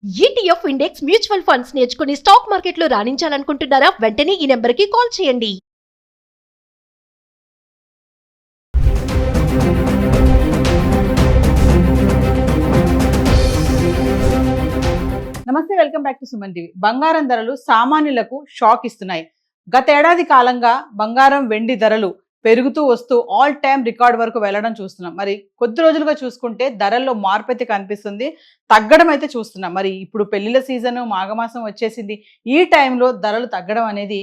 ETF index mutual funds నేర్చుకుని stock మార్కెట్లో రాణించాలనుకుంటున్నారా? వెంటనే ఈ నెంబర్కి కాల్ చేయండి. నమస్తే, welcome back to Suman TV. బంగారం ధరలు సామాన్యులకు షాక్ ఇస్తున్నాయి. గత ఏడాది కాలంగా బంగారం వెండి ధరలు పెరుగుతూ వస్తూ ఆల్ టైమ్ రికార్డ్ వరకు వెళ్ళడం చూస్తున్నాం. మరి కొద్ది రోజులుగా చూసుకుంటే ధరల్లో మార్పు అయితే కనిపిస్తుంది, తగ్గడం అయితే చూస్తున్నాం. మరి ఇప్పుడు పెళ్లిళ్ళ సీజన్, మాఘమాసం వచ్చేసింది. ఈ టైంలో ధరలు తగ్గడం అనేది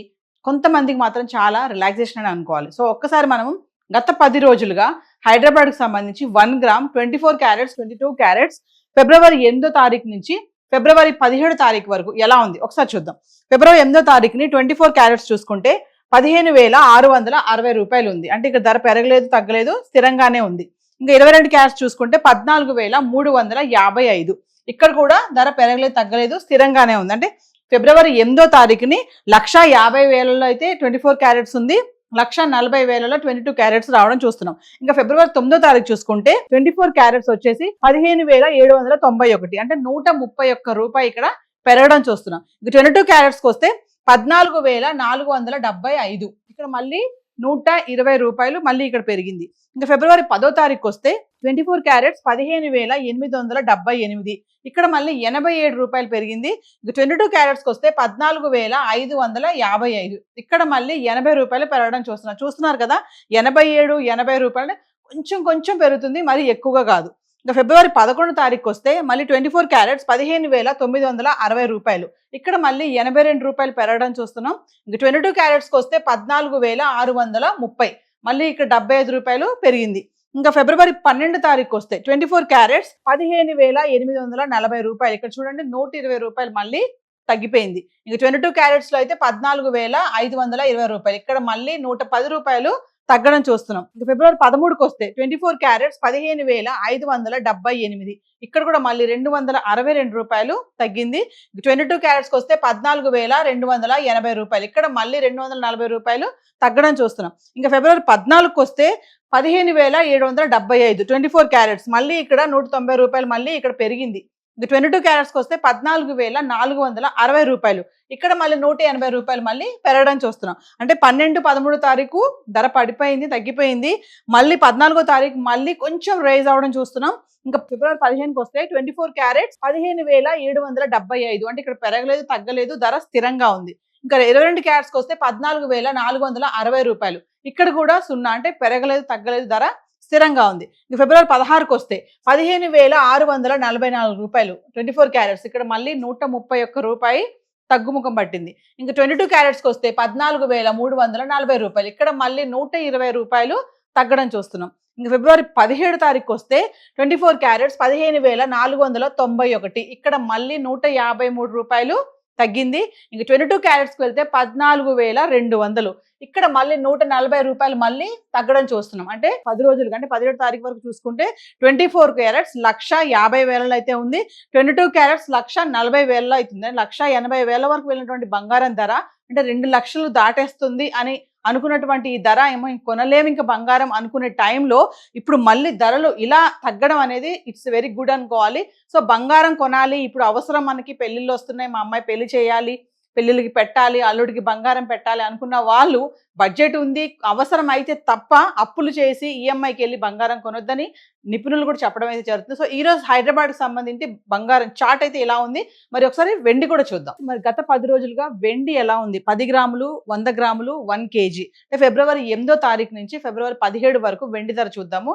కొంతమందికి మాత్రం చాలా రిలాక్సేషన్ అని అనుకోవాలి. సో ఒక్కసారి మనం గత 10 రోజులుగా హైదరాబాద్కి సంబంధించి 1 గ్రామ్ 24 క్యారెట్స్ 22 క్యారెట్స్ ఫిబ్రవరి 8వ తారీఖు నుంచి ఫిబ్రవరి 17వ తారీఖు వరకు ఎలా ఉంది ఒకసారి చూద్దాం. ఫిబ్రవరి 8వ తారీఖుని 24 క్యారెట్స్ చూసుకుంటే 15,660 రూపాయలు ఉంది. అంటే ఇక్కడ ధర పెరగలేదు, తగ్గలేదు, స్థిరంగానే ఉంది. ఇంకా 22 క్యారెట్స్ చూసుకుంటే 14,355. ఇక్కడ కూడా ధర పెరగలేదు, తగ్గలేదు, స్థిరంగానే ఉంది. అంటే ఫిబ్రవరి 8వ తారీఖుని 1,50,000లో అయితే 24 క్యారెట్స్ ఉంది, 1,40,000లో 22 క్యారెట్స్ రావడం చూస్తున్నాం. ఇంకా ఫిబ్రవరి 9వ తారీఖు చూసుకుంటే 24 క్యారెట్స్ వచ్చేసి 15,791. అంటే 131 రూపాయి ఇక్కడ పెరగడం చూస్తున్నాం. ఇంకా 22 క్యారెట్స్కి వస్తే 14,475. ఇక్కడ మళ్ళీ 120 రూపాయలు మళ్ళీ ఇక్కడ పెరిగింది. ఇంకా ఫిబ్రవరి 10వ తారీఖు వస్తే 24 క్యారెట్స్ 15,878. ఇక్కడ మళ్ళీ 87 రూపాయలు పెరిగింది. ఇంకా 22 క్యారెట్స్కి వస్తే 14,555. ఇక్కడ మళ్ళీ 80 రూపాయలు పెరగడం చూస్తున్నారు కదా. 87, 80 రూపాయలు కొంచెం పెరుగుతుంది, మరి ఎక్కువగా కాదు. ఇంకా ఫిబ్రవరి 11వ తారీఖు వస్తే మళ్ళీ 24 క్యారెట్స్ 15,960 రూపాయలు. ఇక్కడ మళ్ళీ 82 రూపాయలు పెరగడం చూస్తున్నాం. ఇంకా 22 క్యారెట్స్కి వస్తే 14,630. మళ్ళీ ఇక్కడ 75 రూపాయలు పెరిగింది. ఇంకా ఫిబ్రవరి 12వ తారీఖు వస్తే 24 క్యారెట్స్ 15,840 రూపాయలు. ఇక్కడ చూడండి 120 రూపాయలు మళ్ళీ తగ్గిపోయింది. ఇంకా 22 క్యారెట్స్లో అయితే 14,520 రూపాయలు. ఇక్కడ మళ్ళీ 110 రూపాయలు తగ్గడం చూస్తున్నాం. ఇంకా ఫిబ్రవరి 13కి వస్తే 24 క్యారెట్స్ 15,578. ఇక్కడ కూడా మళ్ళీ 262 రూపాయలు తగ్గింది. 22 క్యారెట్స్కి వస్తే 14,280 రూపాయలు. ఇక్కడ మళ్ళీ 240 రూపాయలు తగ్గడం చూస్తున్నాం. ఇంకా ఫిబ్రవరి 14కి వస్తే 15,775 24 క్యారెట్స్. మళ్ళీ ఇక్కడ 190 రూపాయలు మళ్ళీ ఇక్కడ పెరిగింది. ఇంకా 22 క్యారెట్స్కి వస్తే 14,460 రూపాయలు. ఇక్కడ మళ్ళీ 180 రూపాయలు మళ్ళీ పెరగడం చూస్తున్నాం. అంటే 12, 13 తారీఖు ధర పడిపోయింది, తగ్గిపోయింది. మళ్ళీ 14వ తారీఖు మళ్ళీ కొంచెం రైజ్ అవడం చూస్తున్నాం. ఇంకా ఫిబ్రవరి 15కి వస్తే 24 క్యారెట్స్ 15,775. అంటే ఇక్కడ పెరగలేదు, తగ్గలేదు, ధర స్థిరంగా ఉంది. ఇంకా 22 క్యారెట్స్కి వస్తే 14,460 రూపాయలు. ఇక్కడ కూడా 0, అంటే పెరగలేదు, తగ్గలేదు, ధర స్థిరంగా ఉంది. ఇంకా ఫిబ్రవరి 16కి వస్తే 15,644 రూపాయలు 24 క్యారెట్స్. ఇక్కడ మళ్ళీ 131 రూపాయి తగ్గుముఖం పట్టింది. ఇంకా 22 క్యారెట్స్కి వస్తే 14,340 రూపాయలు. ఇక్కడ మళ్ళీ 120 రూపాయలు తగ్గడం చూస్తున్నాం. ఇంకా ఫిబ్రవరి 17వ తారీఖు వస్తే 24 క్యారెట్స్ 15,491. ఇక్కడ మళ్ళీ 153 రూపాయలు తగ్గింది. ఇంక 22 క్యారెట్స్కి వెళ్తే 14,200. ఇక్కడ మళ్ళీ 140 రూపాయలు మళ్ళీ తగ్గడం చూస్తున్నాం. అంటే 10 రోజులుగా, అంటే 17వ తారీఖు వరకు చూసుకుంటే 24 క్యారెట్స్ 150,000 అయితే ఉంది, 22 క్యారెట్స్ 140,000 అవుతుంది. 180,000 వరకు వెళ్ళినటువంటి బంగారం ధర అంటే 2 లక్షలు దాటేస్తుంది అని అనుకున్నటువంటి ఈ ధర ఏమో కొనలేము ఇంకా బంగారం అనుకునే టైంలో ఇప్పుడు మళ్ళీ ధరలు ఇలా తగ్గడం అనేది ఇట్స్ వెరీ గుడ్ అనుకోవాలి. సో బంగారం కొనాలి, ఇప్పుడు అవసరం, మనకి పెళ్ళిళ్ళు వస్తున్నాయి, మా అమ్మాయి పెళ్లి చేయాలి, పెళ్ళిళ్ళకి పెట్టాలి, అల్లుడికి బంగారం పెట్టాలి అనుకున్న వాళ్ళు బడ్జెట్ ఉంది, అవసరం అయితే తప్ప అప్పులు చేసి ఈఎంఐకి వెళ్ళి బంగారం కొనొద్దని నిపుణులు కూడా చెప్పడం అయితే జరుగుతుంది. సో ఈరోజు హైదరాబాద్కి సంబంధించి బంగారం చార్ట్ అయితే ఎలా ఉంది, మరి ఒకసారి వెండి కూడా చూద్దాం. మరి గత 10 రోజులుగా వెండి ఎలా ఉంది, 10 గ్రాములు, 100 గ్రాములు, 1 కేజీ. అంటే ఫిబ్రవరి 8వ తారీఖు నుంచి ఫిబ్రవరి 17 వరకు వెండి ధర చూద్దాము.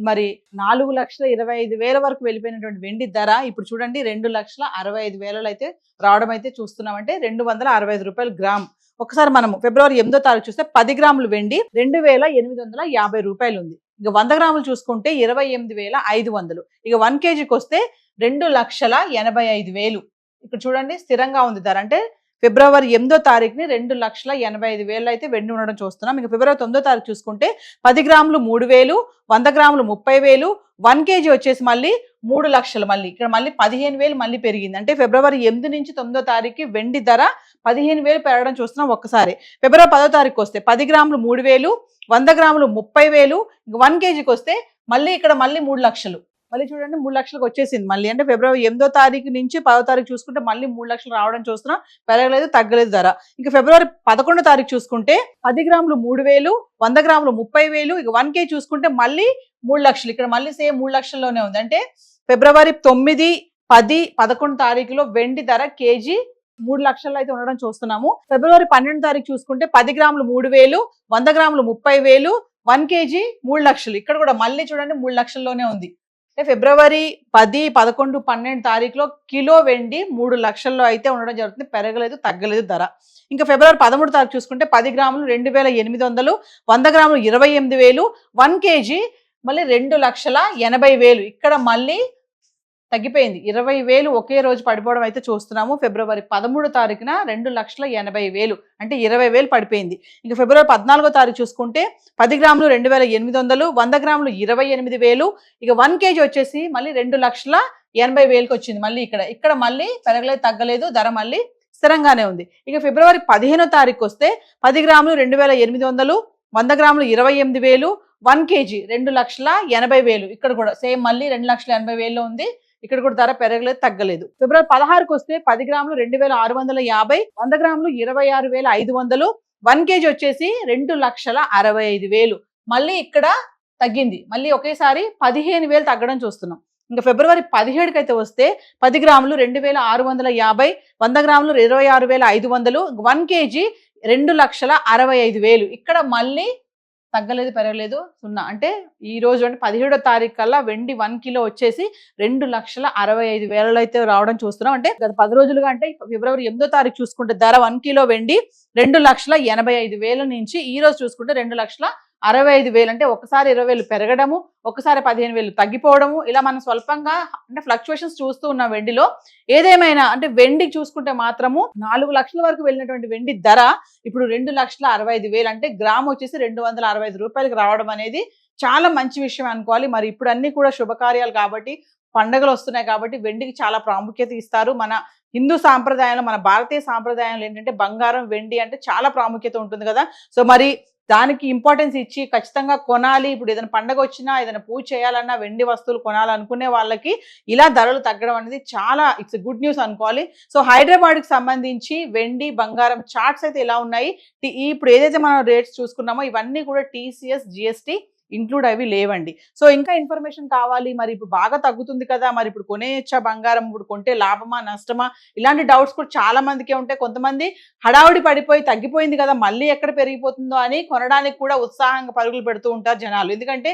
మరి 4,25,000 వరకు వెళ్ళిపోయినటువంటి వెండి ధర ఇప్పుడు చూడండి 2,65,000 అయితే రావడం అయితే చూస్తున్నాం. అంటే 265 రూపాయలు గ్రామ్. ఒకసారి మనము ఫిబ్రవరి 8వ తారీఖు చూస్తే 10 గ్రాములు వెండి 2,850 రూపాయలు ఉంది. ఇక 100 గ్రాములు చూసుకుంటే 28,500. ఇక 1 కేజీకి వస్తే 2,85,000. ఇక్కడ చూడండి స్థిరంగా ఉంది ధర. అంటే ఫిబ్రవరి 8వ తారీఖుని 2,85,000 అయితే వెండి ఉండడం చూస్తున్నాం. ఇంకా ఫిబ్రవరి 9వ తారీఖు చూసుకుంటే 10 గ్రాములు 3,000, 100 గ్రాములు 30,000, 1 కేజీ వచ్చేసి మళ్ళీ 3 లక్షలు. మళ్ళీ ఇక్కడ మళ్ళీ 15,000 మళ్ళీ పెరిగింది. అంటే ఫిబ్రవరి 8 నుంచి 9వ తారీఖు వెండి ధర 15,000 పెరగడం చూస్తున్నాం ఒక్కసారి. ఫిబ్రవరి 10వ తారీఖు వస్తే 10 గ్రాములు 3,000, 100 గ్రాములు 30,000, 1 కేజీకి వస్తే మళ్ళీ ఇక్కడ మళ్ళీ 3 లక్షలు. మళ్ళీ చూడండి 3 లక్షలకు వచ్చేసింది మళ్ళీ. అంటే ఫిబ్రవరి 8వ తారీఖు నుంచి 10వ తారీఖు చూసుకుంటే మళ్ళీ 3 లక్షలు రావడం చూస్తున్నాం. పెరగలేదు, తగ్గలేదు ధర. ఇంకా ఫిబ్రవరి 11వ తారీఖు చూసుకుంటే 10 గ్రాములు 3,000, 100 గ్రాములు 30,000, ఇక 1 కేజీ చూసుకుంటే మళ్ళీ 3 లక్షలు. ఇక్కడ మళ్ళీ సేమ్ 3 లక్షల్లోనే ఉంది. అంటే ఫిబ్రవరి 9, 10, 11 తారీఖులో వెండి ధర కేజీ 3 లక్షల్లో అయితే ఉండడం చూస్తున్నాము. ఫిబ్రవరి 12 తారీఖు చూసుకుంటే 10 గ్రాములు 3,000, 100 గ్రాములు 30,000, 1 కేజీ 3 లక్షలు. ఇక్కడ కూడా మళ్ళీ చూడండి 3 లక్షల్లోనే ఉంది. అంటే ఫిబ్రవరి 10, 11, 12 తారీఖులో కిలో వెండి 3 లక్షల్లో అయితే ఉండడం జరుగుతుంది. పెరగలేదు, తగ్గలేదు ధర. ఇంకా ఫిబ్రవరి 13 తారీఖు చూసుకుంటే 10 గ్రాములు 2,800, 100 గ్రాములు 28,000, 1 కేజీ మళ్ళీ 2,80,000. ఇక్కడ మళ్ళీ తగ్గిపోయింది. 20,000 ఒకే రోజు పడిపోవడం అయితే చూస్తున్నాము. ఫిబ్రవరి 13 తారీఖున 2,80,000 అంటే 20,000 పడిపోయింది. ఇంకా ఫిబ్రవరి 14వ తారీఖు చూసుకుంటే 10 గ్రాములు 2,800, 100 గ్రాములు 28,000, ఇక 1 కేజీ వచ్చేసి మళ్ళీ 2,80,000కి వచ్చింది. మళ్ళీ ఇక్కడ మళ్ళీ పెరగలేదు, తగ్గలేదు, ధర మళ్ళీ స్థిరంగానే ఉంది. ఇక ఫిబ్రవరి 15వ తారీఖు వస్తే 10 గ్రాములు 2,800, 100 గ్రాములు 28,000, 1 కేజీ 2,80,000. ఇక్కడ కూడా సేమ్ మళ్ళీ 2,80,000లో ఉంది. ఇక్కడ కూడా ధర పెరగలేదు, తగ్గలేదు. ఫిబ్రవరి 16కు వస్తే 10 గ్రాములు 2,650, 100 గ్రాములు 26,500, 1 కేజీ వచ్చేసి 2,65,000. మళ్ళీ ఇక్కడ తగ్గింది. మళ్ళీ ఒకేసారి 15,000 తగ్గడం చూస్తున్నాం. ఇంకా ఫిబ్రవరి 17కి అయితే వస్తే 10 గ్రాములు 2,650, 100 గ్రాములు 26,500, 1 కేజీ 2,65,000. ఇక్కడ మళ్ళీ తగ్గలేదు, పెరగలేదు, 0. అంటే ఈ రోజు అంటే 17వ తారీఖు కల్లా వెండి 1 కిలో వచ్చేసి 2,65,000 అయితే రావడం చూస్తున్నాం. అంటే గత 10 రోజులుగా అంటే ఫిబ్రవరి 8వ తారీఖు చూసుకుంటే ధర 1 కిలో వెండి 2,85,000 నుంచి ఈ రోజు చూసుకుంటే 2,65,000. అంటే ఒకసారి 20,000 పెరగడము, ఒకసారి 15,000 తగ్గిపోవడము, ఇలా మనం స్వల్పంగా అంటే ఫ్లక్చువేషన్స్ చూస్తూ ఉన్న వెండిలో. ఏదేమైనా అంటే వెండి చూసుకుంటే మాత్రము 4 లక్షల వరకు వెళ్ళినటువంటి వెండి ధర ఇప్పుడు 2,65,000 అంటే గ్రామ్ వచ్చేసి 265 రూపాయలకు రావడం అనేది చాలా మంచి విషయం అనుకోవాలి. మరి ఇప్పుడు అన్ని కూడా శుభకార్యాలు కాబట్టి, పండుగలు వస్తున్నాయి కాబట్టి వెండికి చాలా ప్రాముఖ్యత ఇస్తారు. మన హిందూ సాంప్రదాయంలో, మన భారతీయ సాంప్రదాయంలో ఏంటంటే బంగారం, వెండి అంటే చాలా ప్రాముఖ్యత ఉంటుంది కదా. సో మరి దానికి ఇంపార్టెన్స్ ఇచ్చి ఖచ్చితంగా కొనాలి. ఇప్పుడు ఏదైనా పండగ వచ్చినా, ఏదైనా పూజ చేయాలన్నా వెండి వస్తువులు కొనాలనుకునే వాళ్ళకి ఇలా ధరలు తగ్గడం అనేది చాలా ఇట్స్ గుడ్ న్యూస్ అనుకోవాలి. సో హైదరాబాద్కి సంబంధించి వెండి, బంగారం చార్ట్స్ అయితే ఇలా ఉన్నాయి. ఇప్పుడు ఏదైతే మనం రేట్స్ చూసుకున్నామో ఇవన్నీ కూడా TCS, GST ఇంక్లూడ్ అవి లేవండి. సో ఇంకా ఇన్ఫర్మేషన్ కావాలి, మరి ఇప్పుడు బాగా తగ్గుతుంది కదా, మరి ఇప్పుడు కొనేయచ్చా బంగారం, ఇప్పుడు కొంటే లాభమా నష్టమా, ఇలాంటి డౌట్స్ కూడా చాలా మందికే ఉంటాయి. కొంతమంది హడావుడి పడిపోయి తగ్గిపోయింది కదా మళ్ళీ ఎక్కడ పెరిగిపోతుందో అని కొనడానికి కూడా ఉత్సాహంగా పరుగులు పెడుతూ ఉంటారు జనాలు. ఎందుకంటే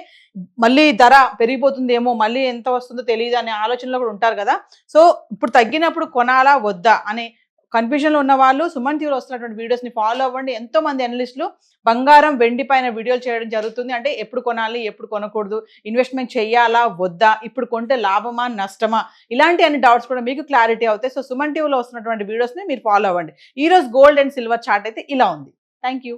మళ్ళీ ధర పెరిగిపోతుందేమో, మళ్ళీ ఎంత వస్తుందో తెలియదు అనే ఆలోచనలో కూడా ఉంటారు కదా. సో ఇప్పుడు తగ్గినప్పుడు కొనాలా వద్దా అనే కన్ఫ్యూజన్లో ఉన్న వాళ్ళు సుమన్ టీవీలో వస్తున్నటువంటి వీడియోస్ని ఫాలో అవ్వండి. ఎంతో మంది అనలిస్టులు బంగారం, వెండి పైన వీడియోలు చేయడం జరుగుతుంది. అంటే ఎప్పుడు కొనాలి, ఎప్పుడు కొనకూడదు, ఇన్వెస్ట్మెంట్ చేయాలా వద్దా, ఇప్పుడు కొంటే లాభమా నష్టమా, ఇలాంటి అన్ని డౌట్స్ కూడా మీకు క్లారిటీ అవుతాయి. సో సుమన్ టీవీలో వస్తున్నటువంటి వీడియోస్ని మీరు ఫాలో అవ్వండి. ఈ రోజు గోల్డ్ అండ్ సిల్వర్ చార్ట్ అయితే ఇలా ఉంది. Thank you.